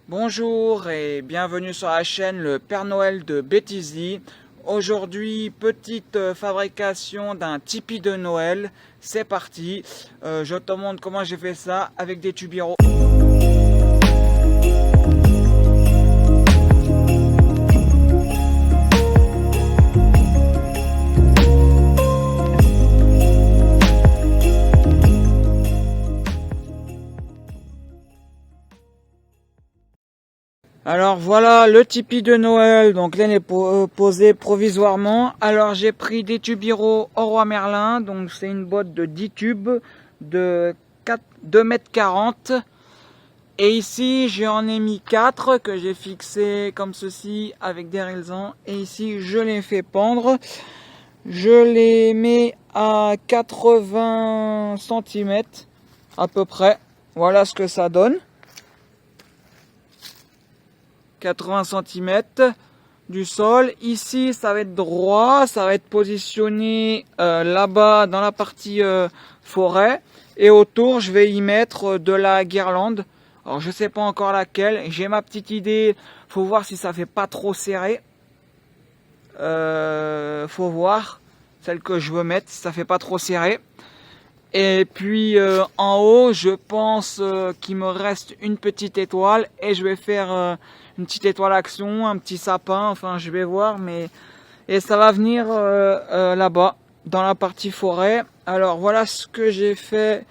Bonjour et bienvenue sur la chaîne Le Père Noël de Bêtisie. Aujourd'hui, petite fabrication d'un tipi de Noël. C'est parti. Je te montre comment j'ai fait ça avec des tubéros. Alors voilà le tipi de Noël, donc là il est posé provisoirement. Alors j'ai pris des tubéros au Roi Merlin, donc c'est une boîte de 10 tubes de 2,40 m. Et ici j'en ai mis 4 que j'ai fixé comme ceci avec des raisins. Et ici je les fais pendre. Je les mets à 80 cm à peu près. Voilà ce que ça donne. 80 cm du sol. Ici, ça va être droit, ça va être positionné là-bas dans la partie forêt. Et autour, je vais y mettre de la guirlande. Alors, je sais pas encore laquelle. J'ai ma petite idée. Faut voir si ça fait pas trop serré. Faut voir celle que je veux mettre, si ça fait pas trop serré. Et puis en haut, je pense qu'il me reste une petite étoile et je vais faire une petite étoile action, un petit sapin, enfin je vais voir, mais et ça va venir là-bas dans la partie forêt. Alors voilà ce que j'ai fait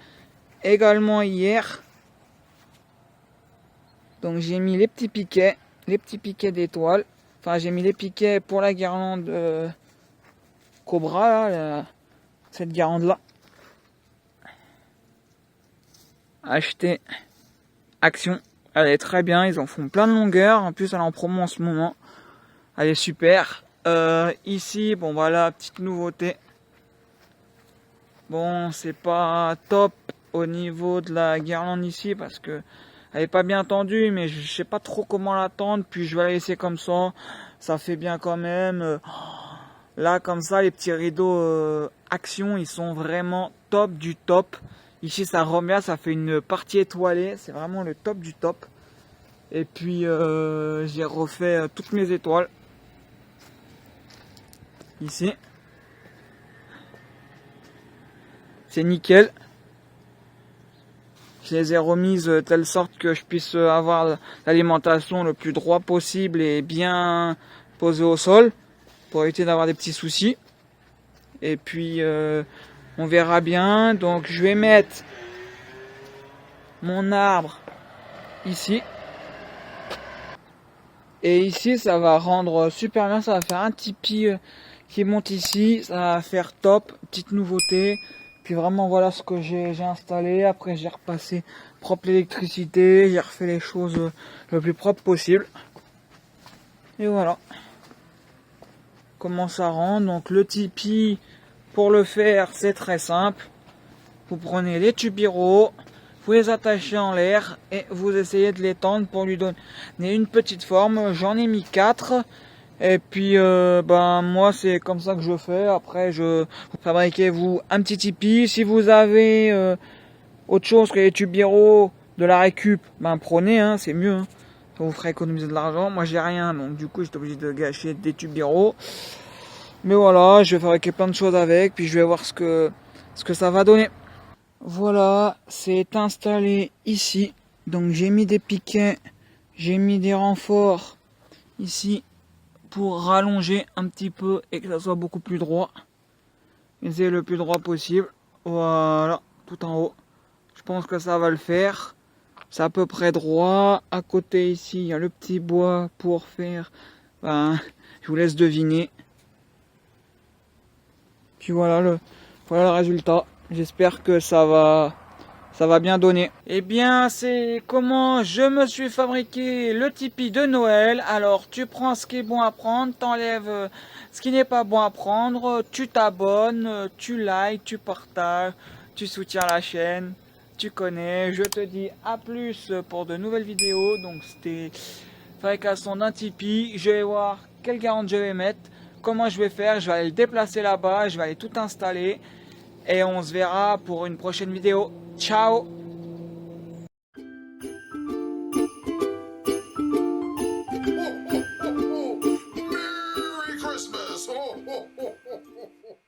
également hier. Donc j'ai mis les petits piquets d'étoiles. Enfin j'ai mis les piquets pour la guirlande Cobra, là, cette guirlande là. Acheter Action, elle est très bien, ils en font plein de longueurs, en plus elle est en promo en ce moment, elle est super. Ici, bon voilà, petite nouveauté, bon c'est pas top au niveau de la guirlande ici parce que elle est pas bien tendue, mais je sais pas trop comment la tendre, puis je vais la laisser comme ça fait bien quand même. Là comme ça, les petits rideaux Action, ils sont vraiment top du top. Ici ça remet, ça fait une partie étoilée, c'est vraiment le top du top. Et puis j'ai refait toutes mes étoiles. Ici. C'est nickel. Je les ai remises de telle sorte que je puisse avoir l'alimentation le plus droit possible et bien posée au sol pour éviter d'avoir des petits soucis. Et puis on verra bien. Donc je vais mettre mon arbre ici. Et ici ça va rendre super bien, ça va faire un tipi qui monte ici, ça va faire top, petite nouveauté. Puis vraiment voilà ce que j'ai installé. Après j'ai repassé propre l'électricité, j'ai refait les choses le plus propre possible. Et voilà comment ça rend. Donc le tipi, pour le faire c'est très simple. Vous prenez les tubéros, vous les attachez en l'air et vous essayez de les tendre pour lui donner une petite forme. J'en ai mis 4. Et puis moi c'est comme ça que je fais. Après vous fabriquez vous un petit tipi. Si vous avez autre chose que les tubéros, de la récup, prenez, hein, c'est mieux, hein. Ça vous fera économiser de l'argent. Moi j'ai rien, donc du coup j'étais obligé de gâcher des tubéros. Mais voilà, je vais fabriquer plein de choses avec, puis je vais voir ce que ça va donner. Voilà, c'est installé ici. Donc j'ai mis des piquets, j'ai mis des renforts ici pour rallonger un petit peu et que ça soit beaucoup plus droit. Et c'est le plus droit possible. Voilà, tout en haut. Je pense que ça va le faire. C'est à peu près droit. À côté ici, il y a le petit bois pour faire. Je vous laisse deviner. Puis voilà le résultat. J'espère que ça va bien donner. Eh bien, c'est comment je me suis fabriqué le tipi de Noël. Alors, tu prends ce qui est bon à prendre, t'enlèves ce qui n'est pas bon à prendre, tu t'abonnes, tu likes, tu partages, tu soutiens la chaîne, tu connais. Je te dis à plus pour de nouvelles vidéos. Donc, c'était fabrication d'un tipi. Je vais voir quelle garante je vais mettre, comment je vais faire. Je vais aller le déplacer là-bas, je vais aller tout installer. Et on se verra pour une prochaine vidéo. Ciao! oh, oh, oh, oh, oh.